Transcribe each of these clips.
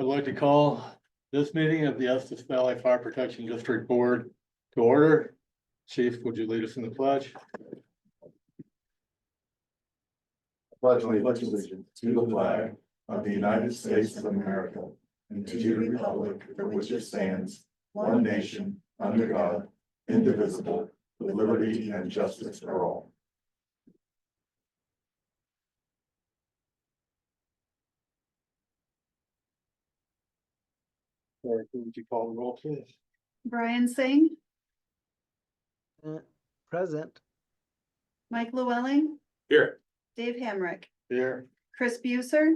I'd like to call this meeting of the Estes Valley Fire Protection District Board to order. Chief, would you lead us in the pledge? Pledge allegiance to the flag of the United States of America and to the republic for which it stands, one nation, under God, indivisible, with liberty and justice for all. Or would you call the roll, please? Brian Singh, Present. Mike Llewellyn, Here. Dave Hamrick, Here, Chris Buser,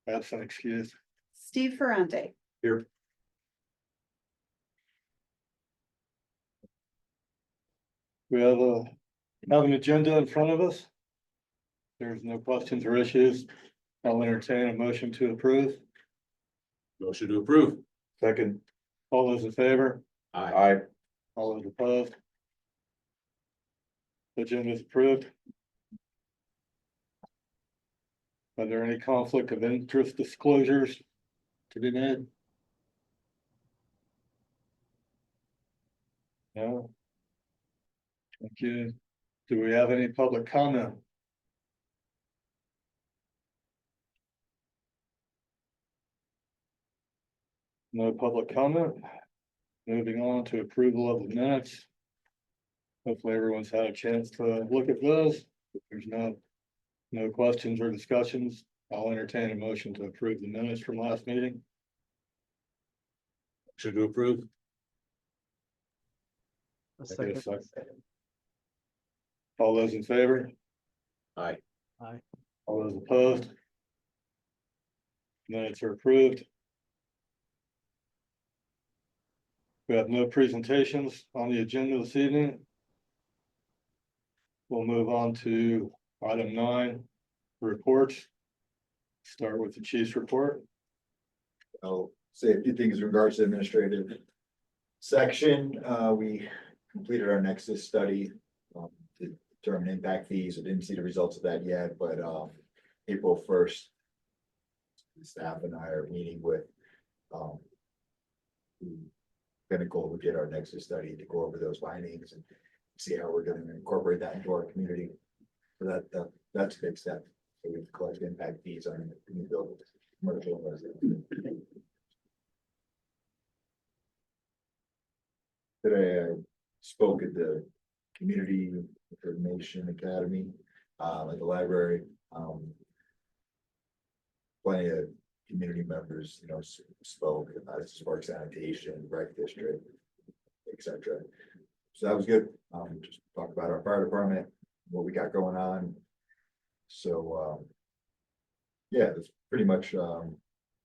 absent excused. Steve Ferrante. Here. We have an agenda in front of us. There's no questions or issues. I'll entertain a motion to approve. Motion to approve. Second. All those in favor? Aye. All those opposed? Agenda is approved. Are there any conflict of interest disclosures to be made? No. Thank you. Do we have any public comment? No public comment. Moving on to approval of the minutes. Hopefully everyone's had a chance to look at those. If there's no questions or discussions, I'll entertain a motion to approve the minutes from last meeting. Should to approve. A I get a second. second. All those in favor? Aye. Aye. All those opposed? Minutes are approved. We have no presentations on the agenda this evening. We'll move on to item 9, reports. Start with the chief's report. I'll say a few things in regards to administrative section. We completed our Nexus study to determine impact fees. I didn't see the results of that yet, but April 1st, the staff and I are meeting with Pinnacle, who did our Nexus study, to go over those findings and see how we're going to incorporate that into our community. So that's a big step. So we collect impact fees on new buildings, commercial and residential. Today I spoke at the Community Information Academy at the library. Plenty of community members, spoke about Spark Sanitation, Rec District, etc. So that was good. Just talk about our fire department, what we got going on. So yeah, that's pretty much in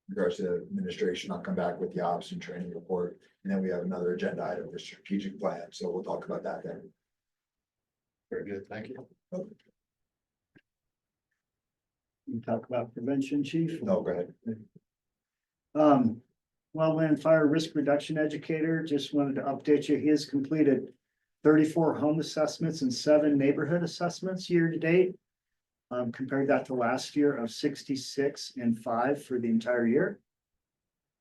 regards to administration. I'll come back with the ops and training report, and then we have another agenda item for strategic plan. So we'll talk about that then. Very good, thank you. You talk about prevention, chief. No, go ahead. Wildland fire risk reduction educator, just wanted to update you. He has completed 34 home assessments and 7 neighborhood assessments year to date. Compared that to last year of 66 and 5 for the entire year.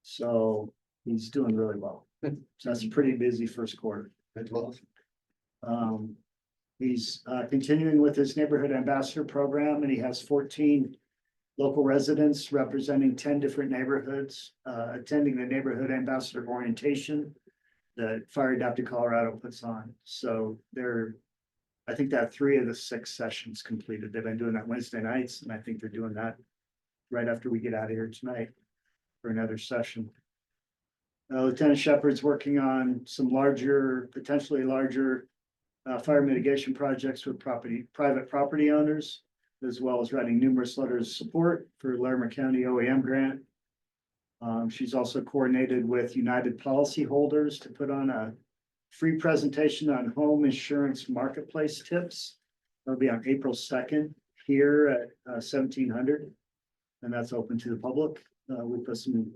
So he's doing really well. So that's a pretty busy first quarter. Good luck. He's continuing with his neighborhood ambassador program, and he has 14 local residents representing 10 different neighborhoods, attending the neighborhood ambassador orientation that Fire Adapted Colorado puts on. So I think that 3 of the 6 sessions completed. They've been doing that Wednesday nights, and I think they're doing that right after we get out of here tonight for another session. Lieutenant Shepard's working on some potentially larger fire mitigation projects with private property owners, as well as writing numerous letters of support for Larimer County OEM grant. She's also coordinated with United policyholders to put on a free presentation on home insurance marketplace tips. That'll be on April 2nd here at 1700, and that's open to the public. We put some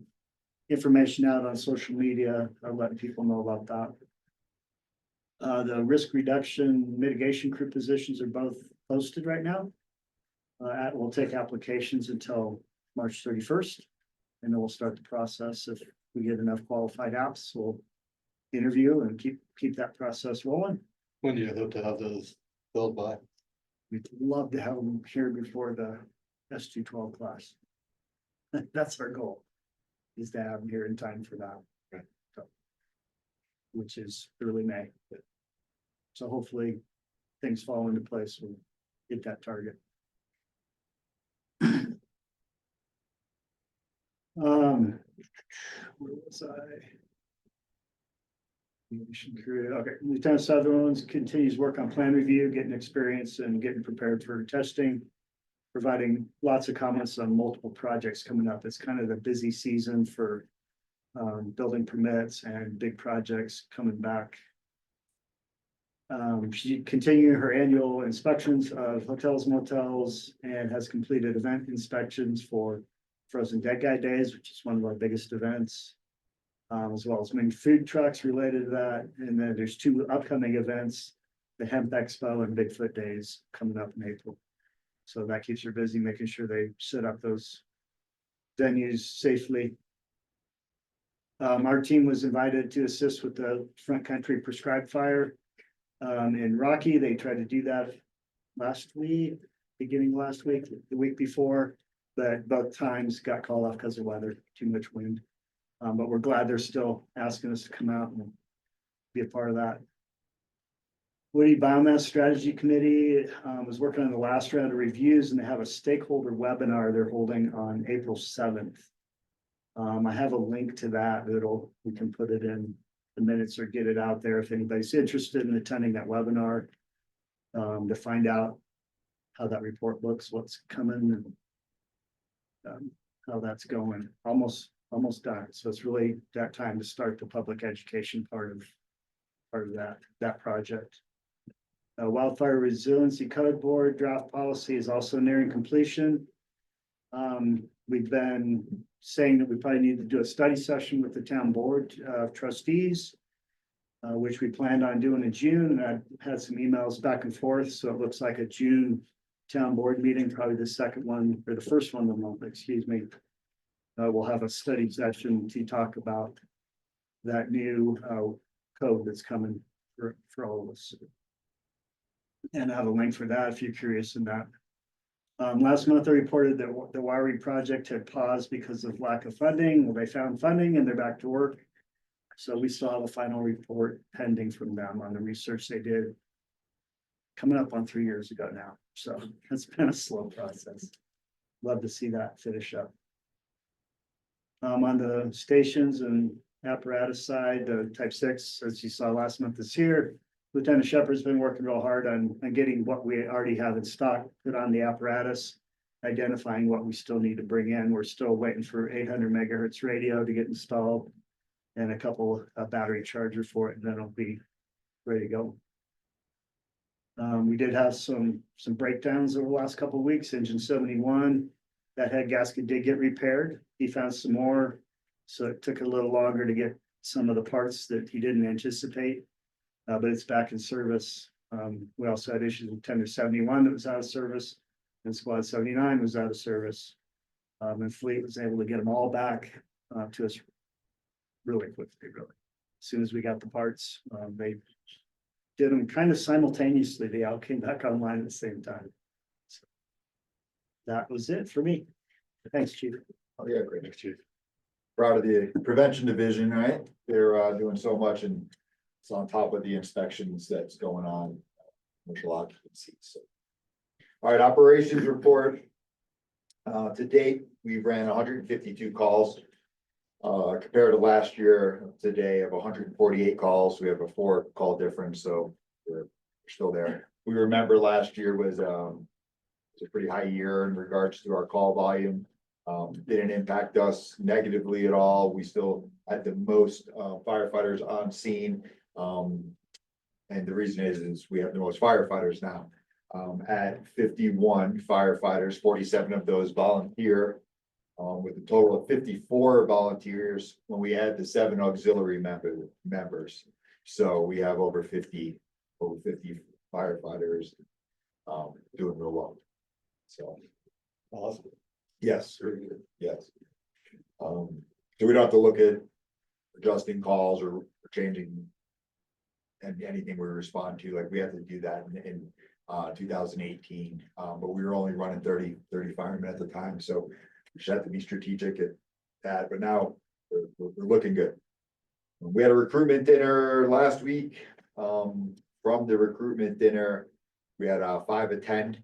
information out on social media, letting people know about that. The risk reduction mitigation crew positions are both posted right now. We'll take applications until March 31st. And then we'll start the process. If we get enough qualified apps, we'll interview and keep that process rolling. When do you hope to have those filled by? We'd love to have them here before the S212 class. That's our goal, is to have them here in time for that. Right. So, which is early May. So hopefully things fall into place, we'll hit that target. Where was I? Okay, Lieutenant Sutherland continues work on plan review, getting experience and getting prepared for testing. Providing lots of comments on multiple projects coming up. It's kind of the busy season for building permits and big projects coming back. She continued her annual inspections of hotels, motels, and has completed event inspections for Frozen Dead Guy Days, which is one of our biggest events. As well as many food trucks related to that. And then there's two upcoming events, the Hemp Expo and Bigfoot Days coming up in April. So that keeps her busy, making sure they set up those venues safely. Our team was invited to assist with the Front Country Prescribed Fire in Rocky. They tried to do that last week, beginning last week, the week before, but both times got called off because of weather, too much wind. But we're glad they're still asking us to come out and be a part of that. Woody Biomass Strategy Committee was working on the last round of reviews, and they have a stakeholder webinar they're holding on April 7th. I have a link to that. We can put it in the minutes or get it out there if anybody's interested in attending that webinar to find out how that report looks, what's coming, and how that's going. Almost done. So it's really that time to start the public education part of that project. Wildfire Resiliency Code Board draft policy is also nearing completion. We've been saying that we probably need to do a study session with the town board of trustees, which we planned on doing in June. And I had some emails back and forth, so it looks like a June town board meeting, probably the second one or the first one of the month, excuse me. We'll have a study session to talk about that new code that's coming for all of us. And I have a link for that if you're curious in that. Last month, I reported that the wiring project had paused because of lack of funding. Well, they found funding and they're back to work. So we still have a final report pending from them on the research they did. Coming up on 3 years ago now. So it's been a slow process. Love to see that finish up. On the stations and apparatus side, the type 6, as you saw last month, is here. Lieutenant Shepard's been working real hard on getting what we already have in stock, put on the apparatus, identifying what we still need to bring in. We're still waiting for 800 megahertz radio to get installed and a couple of battery charger for it, and then it'll be ready to go. We did have some breakdowns over the last couple of weeks. Engine 71, that head gasket did get repaired. He found some more, so it took a little longer to get some of the parts that he didn't anticipate, but it's back in service. We also had issues with Tender 71 that was out of service, and Squad 79 was out of service. And Fleet was able to get them all back to us really quickly, really. As soon as we got the parts, they did them kind of simultaneously. They all came back online at the same time. So that was it for me. Thanks, Chief. Oh, yeah, great. Thanks, Chief. Proud of the prevention division, right? They're doing so much, and it's on top of the inspections that's going on. Commercial occupancy. So, all right, operations report. To date, we ran 152 calls. Compared to last year, today of 148 calls, we have a 4 call difference, so we're still there. We remember last year was a pretty high year in regards to our call volume. Didn't impact us negatively at all. We still had the most firefighters on scene. And the reason is we have the most firefighters now. At 51 firefighters, 47 of those volunteer. With a total of 54 volunteers when we add the 7 auxiliary members. So we have over 50 firefighters doing real well. So Awesome. yes, yes. So we don't have to look at adjusting calls or changing. And anything we respond to, like we had to do that in 2018, but we were only running 30 firemen at the time, so we just had to be strategic at that, but now we're looking good. We had a recruitment dinner last week. From the recruitment dinner, we had 5 attend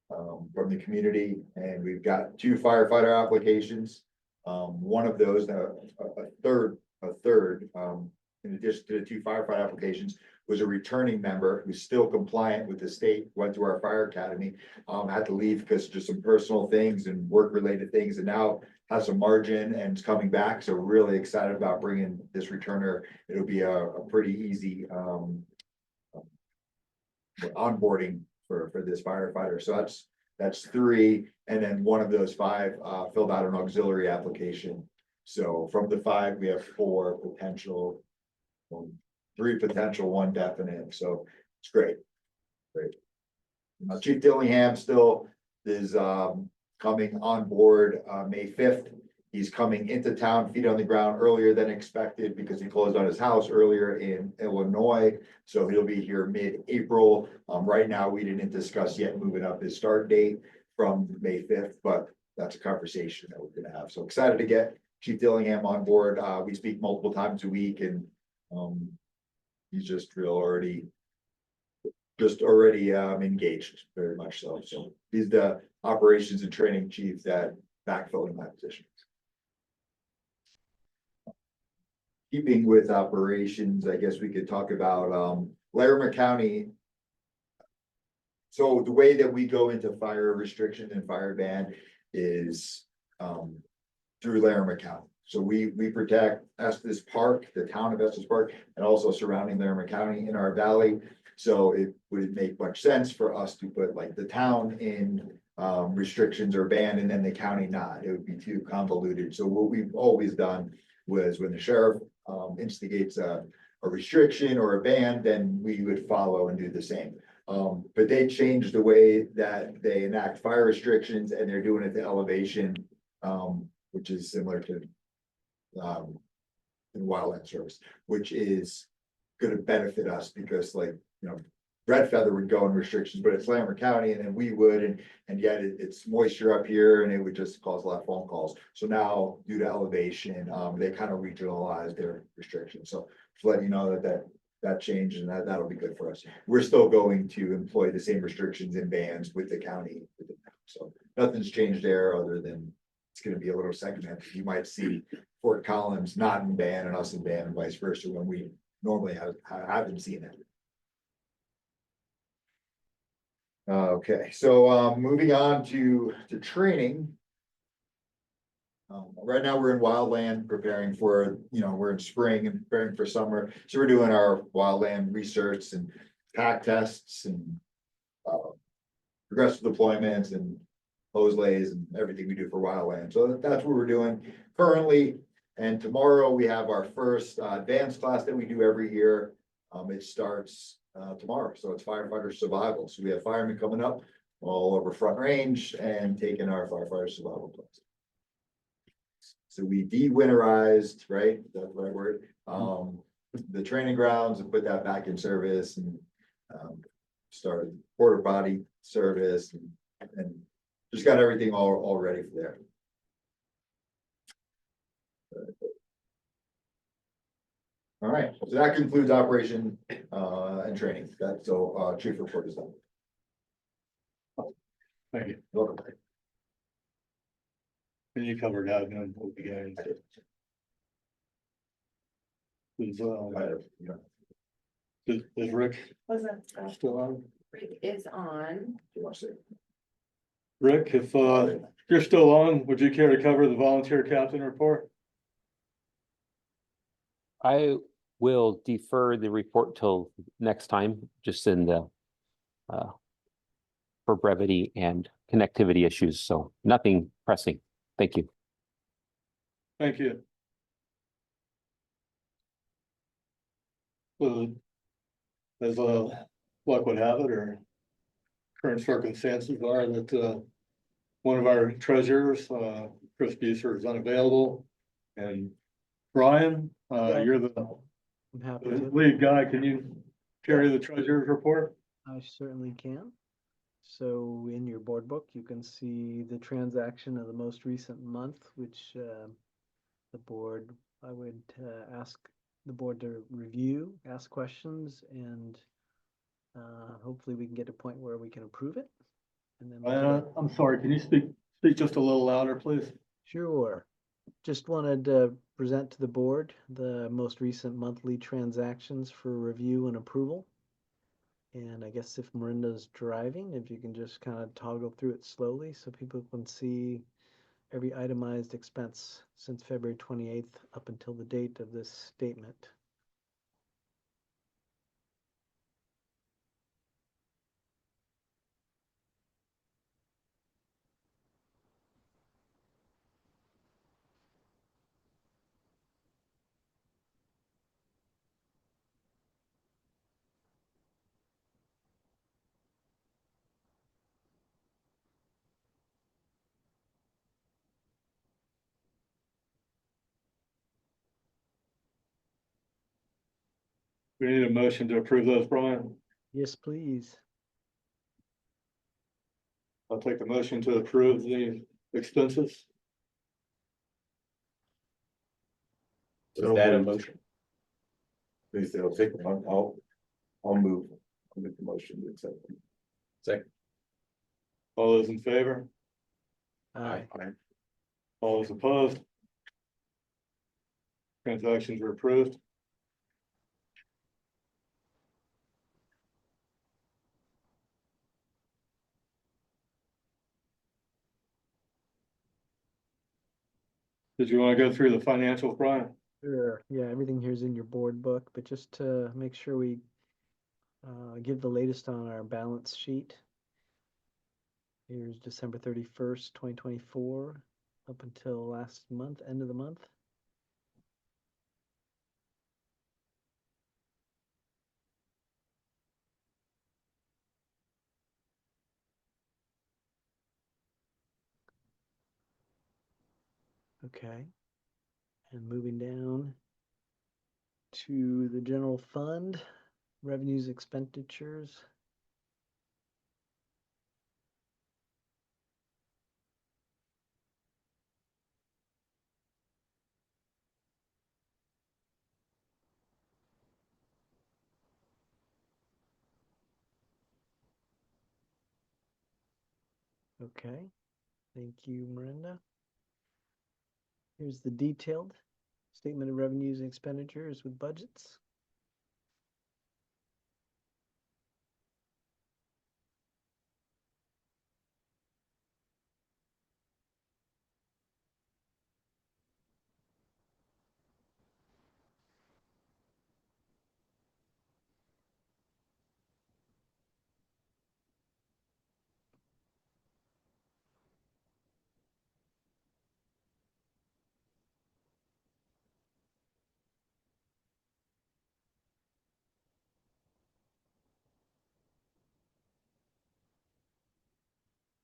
from the community, and we've got 2 firefighter applications. One of those, a third, in addition to the 2 firefighter applications, was a returning member who's still compliant with the state, went through our fire academy, had to leave because just some personal things and work-related things, and now has some margin and is coming back. So we're really excited about bringing this returner. It'll be a pretty easy onboarding for this firefighter. So that's 3, and then one of those 5 filled out an auxiliary application. So from the 5, we have 4 potential, 3 potential, 1 definite. So it's great. Chief Dillingham still is coming on board May 5th. He's coming into town, feet on the ground earlier than expected because he closed on his house earlier in Illinois. So he'll be here mid-April. Right now, we didn't discuss yet moving up his start date from May 5th, but that's a conversation that we're gonna have. So excited to get Chief Dillingham on board. We speak multiple times a week, and he's just already engaged very much so. So he's the operations and training chief that backfilling my position. Keeping with operations, I guess we could talk about Larimer County. So the way that we go into fire restriction and fire ban is through Larimer County. So we protect Estes Park, the town of Estes Park, and also surrounding Larimer County in our valley. So it would make much sense for us to put like the town in restrictions or ban, and then the county not. It would be too convoluted. So what we've always done was when the sheriff instigates a restriction or a ban, then we would follow and do the same. But they changed the way that they enact fire restrictions, and they're doing it to elevation, which is similar to in wildland service, which is going to benefit us because, like, you know, Red Feather would go in restrictions, but it's Larimer County, and then we would, and yet it's moisture up here, and it would just cause a lot of phone calls. So now, due to elevation, they kind of regionalize their restrictions. So just letting you know that changed, and that'll be good for us. We're still going to employ the same restrictions and bans with the county. So nothing's changed there other than it's going to be a little segmented. You might see Fort Collins not in ban and us in ban, and vice versa, when we normally haven't seen it. Okay, so moving on to training. Right now we're in wildland preparing for, we're in spring and preparing for summer. So we're doing our wildland research and pack tests and progressive deployments and hose lays and everything we do for wildland. So that's what we're doing currently. And tomorrow we have our first advanced class that we do every year. It starts tomorrow. So it's firefighter survival. So we have firemen coming up all over Front Range and taking our firefighter survival class. So we de-winterized, right? That's the right word. The training grounds and put that back in service, and started porta potty service and just got everything all ready for there. All right, so that concludes operation and training. So chief report is done. Thank you. Welcome. And you covered that in the beginning. Is Rick Was that still on? Rick is on? Do you want to say? Rick, if you're still on, would you care to cover the volunteer captain report? I will defer the report till next time, just in the for brevity and connectivity issues, so nothing pressing. Thank you. Thank you. So, as luck would have it, or current circumstances are that one of our treasurers, Chris Buser, is unavailable. And Brian, Yeah. you're the I'm happy the to. lead guy. Can you carry the treasurer's report? I certainly can. So in your board book, you can see the transaction of the most recent month, which the board, I would ask the board to review, ask questions, and hopefully we can get to a point where we can approve it. And then I'm sorry, can you speak just a little louder, please? Sure. Just wanted to present to the board the most recent monthly transactions for review and approval. And I guess if Miranda's driving, if you can just kind of toggle through it slowly so people can see every itemized expense since February 28th up until the date of this statement. We need a motion to approve those, Brian. Yes, please. I'll take the motion to approve the expenses. Is that a motion? Please, I'll take, I'll move, I'll make the motion to accept. Second. All those in favor? Aye. All those opposed? Transactions are approved. Did you want to go through the financials, Brian? Sure. Yeah, everything here is in your board book, but just to make sure we give the latest on our balance sheet. Here's December 31st, 2024, up until last month, end of the month. Okay. And moving down to the general fund, revenues, expenditures. Okay, thank you, Miranda. Here's the detailed statement of revenues and expenditures with budgets.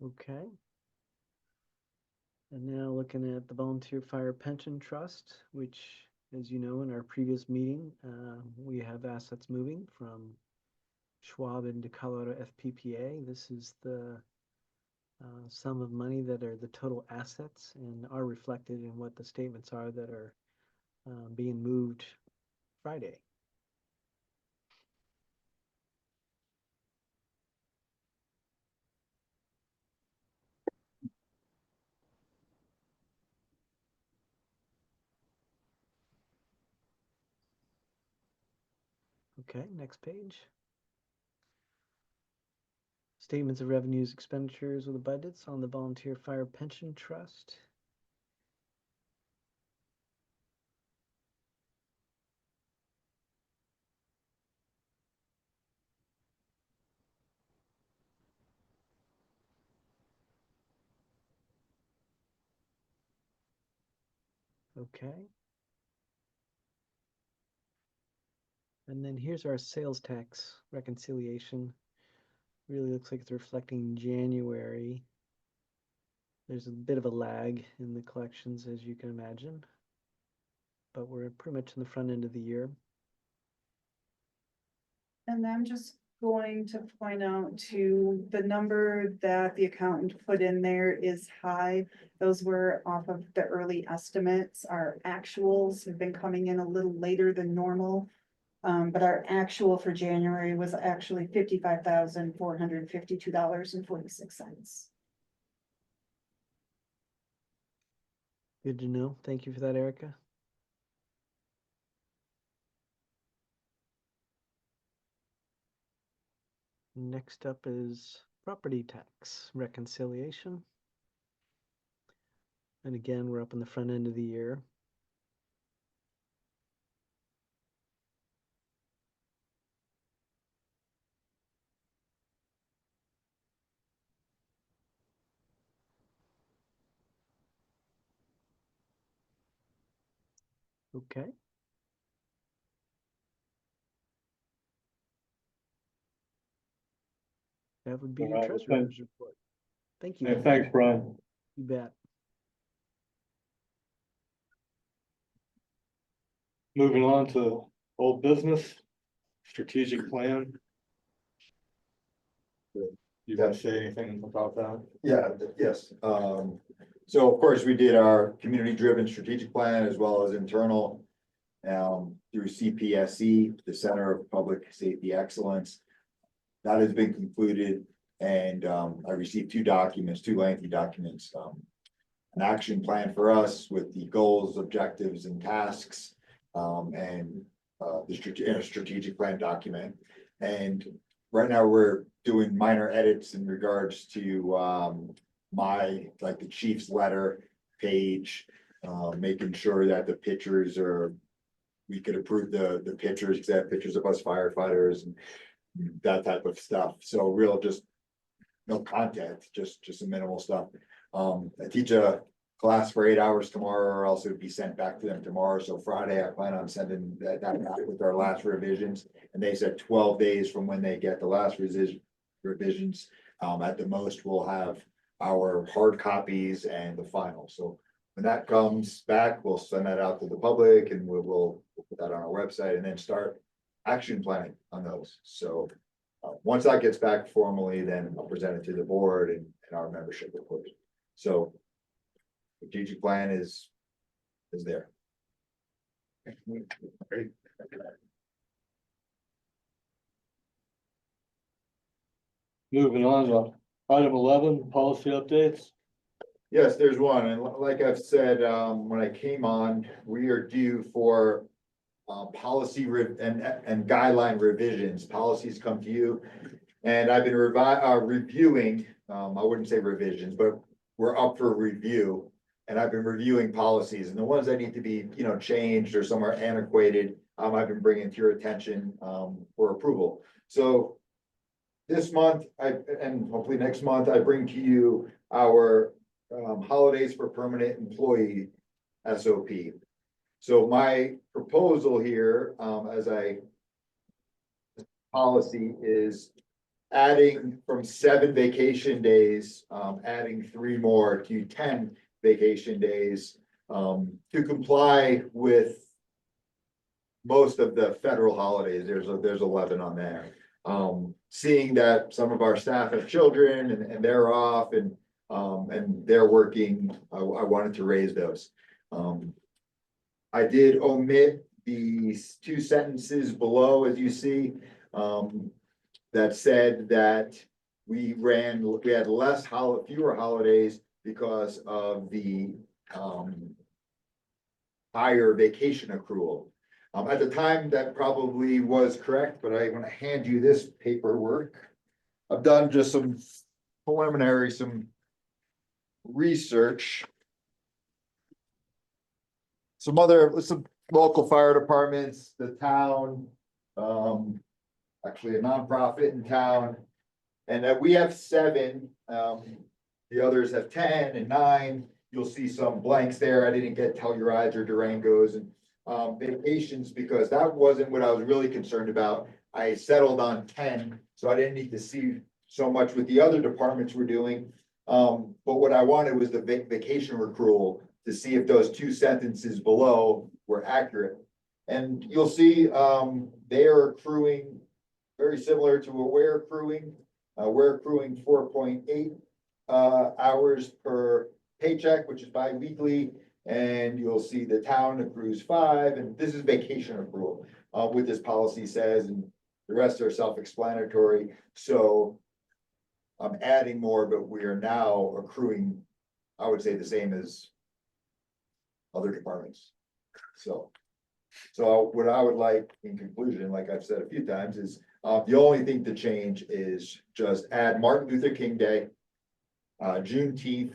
Okay. And now looking at the Volunteer Fire Pension Trust, which, as you know, in our previous meeting, we have assets moving from Schwab into Colorado FPPA. This is the sum of money that are the total assets and are reflected in what the statements are that are being moved Friday. Okay, next page. Statements of revenues, expenditures with the budgets on the Volunteer Fire Pension Trust. Okay. And then here's our sales tax reconciliation. Really looks like it's reflecting January. There's a bit of a lag in the collections, as you can imagine. but we're pretty much in the front end of the year. And I'm just going to point out to the number that the accountant put in there is high. Those were off of the early estimates. Our actuals have been coming in a little later than normal. But our actual for January was actually $55,452.46. Good to know. Thank you for that, Erica. Next up is property tax reconciliation. And again, we're up in the front end of the year. Okay. That would be All the right, treasurer's report. Thank you. Yeah, thanks, Brian. You bet. Moving on to old business, strategic plan. You guys say anything about that? Yeah, yes, so of course, we did our community-driven strategic plan as well as internal. Through CPSC, the Center of Public Safety Excellence. That has been concluded and I received two lengthy documents. An action plan for us with the goals, objectives and tasks. And the strategic plan document. And right now we're doing minor edits in regards to like the chief's letter page. Making sure that the pictures we could approve the pictures, because I have pictures of us firefighters and that type of stuff. So real, just no content, just some minimal stuff. I teach a class for 8 hours tomorrow, or else it would be sent back to them tomorrow. So Friday, I plan on sending that back with our last revisions. And they said 12 days from when they get the last revisions. At the most, we'll have our hard copies and the final. So when that comes back, we'll send that out to the public and we'll put that on our website and then start action planning on those. So once that gets back formally, then I'll present it to the board and our membership report. So strategic plan is there. Great. Moving on to item 11, policy updates. Yes, there's one, and like I've said, when I came on, we are due for policy and guideline revisions. Policies come to you. And I've been reviewing, I wouldn't say revisions, but we're up for review. And I've been reviewing policies, and the ones that need to be, changed or some are antiquated, I've been bringing to your attention for approval. So this month, and hopefully next month, I bring to you our holidays for permanent employee SOP. So my proposal here, policy is adding from 7 vacation days, adding 3 more to 10 vacation days, to comply with most of the federal holidays. There's 11 on there. Seeing that some of our staff have children and they're off and they're working, I wanted to raise those. I did omit these 2 sentences below, as you see, that said that we had fewer holidays because of the higher vacation accrual. At the time, that probably was correct, but I want to hand you this paperwork. I've done just some preliminary, some research. Some local fire departments, the town, actually a nonprofit in town. And that we have 7, the others have 10 and 9. You'll see some blanks there. I didn't get Tellurides or Durangos and vacations because that wasn't what I was really concerned about. I settled on 10, so I didn't need to see so much what the other departments were doing. But what I wanted was the vacation accrual to see if those 2 sentences below were accurate. And you'll see, they are accruing very similar to what we're accruing. We're accruing 4.8 hours per paycheck, which is bi-weekly. And you'll see the town accrues 5, and this is vacation accrual, what this policy says, and the rest are self-explanatory. So I'm adding more, but we are now accruing, I would say, the same as other departments. So what I would like in conclusion, like I've said a few times, is the only thing to change is just add Martin Luther King Day, Juneteenth,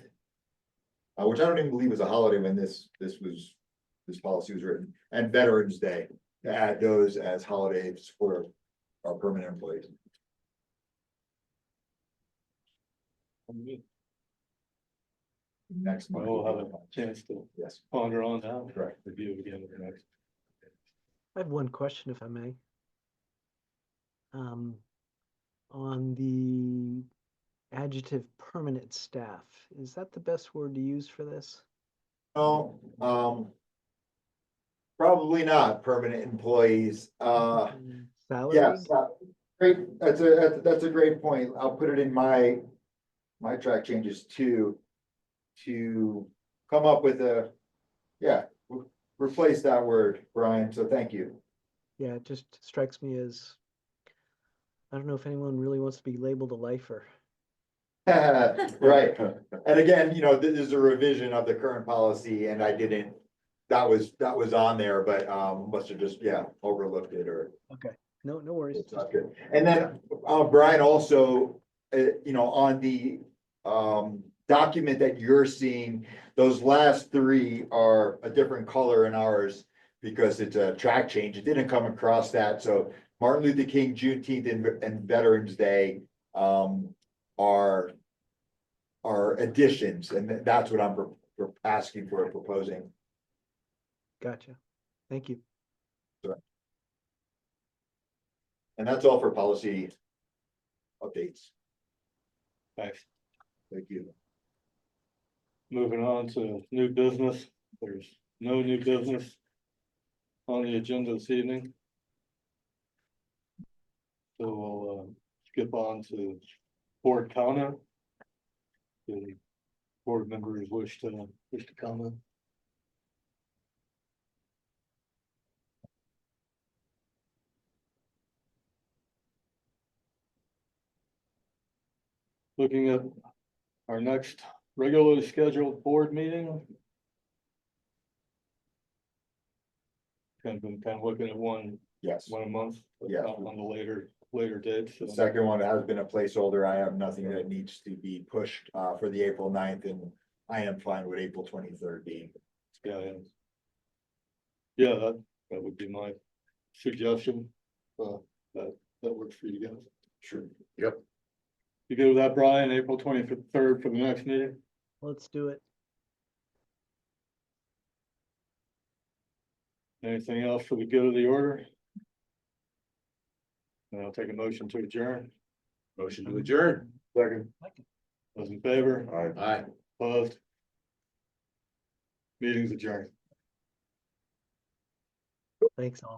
which I don't even believe was a holiday when this policy was written, and Veterans Day, to add those as holidays for our permanent employees. Next month. We'll have a chance to Yes, ponder on that. correct. Review it again with the next. I have one question, if I may. On the adjective permanent staff, is that the best word to use for this? No, probably not permanent employees. Salaried? Yes, great, that's a great point. I'll put it in my track changes to come up with replace that word, Brian, so thank you. Yeah, it just strikes me as, I don't know if anyone really wants to be labeled a lifer. Right, and again, this is a revision of the current policy, and I didn't, that was on there, but must have just, overlooked it, or. Okay, no worries. It's not good. And then, Brian, also, on the document that you're seeing, those last 3 are a different color in ours because it's a track change. It didn't come across that. So Martin Luther King, Juneteenth, and Veterans Day are additions, and that's what I'm asking for, proposing. Gotcha. Thank you. And that's all for policy updates. Thanks. Thank you. Moving on to new business. There's no new business on the agenda this evening. So we'll skip on to board comment. The board members wish to comment. Looking at our next regularly scheduled board meeting. Kind of looking at one Yes. a month. Yeah. On the later dates. The second one has been a placeholder. I have nothing that needs to be pushed for the April 9th, and I am fine with April 23rd being. Yeah, that would be my suggestion. That works for you guys. Sure. Yep. You good with that, Brian? April 23rd for the next meeting? Let's do it. Anything else for the good of the order? And I'll take a motion to adjourn. Motion to adjourn. Second. Those in favor? Aye. Opposed? Meeting's adjourned. Thanks all.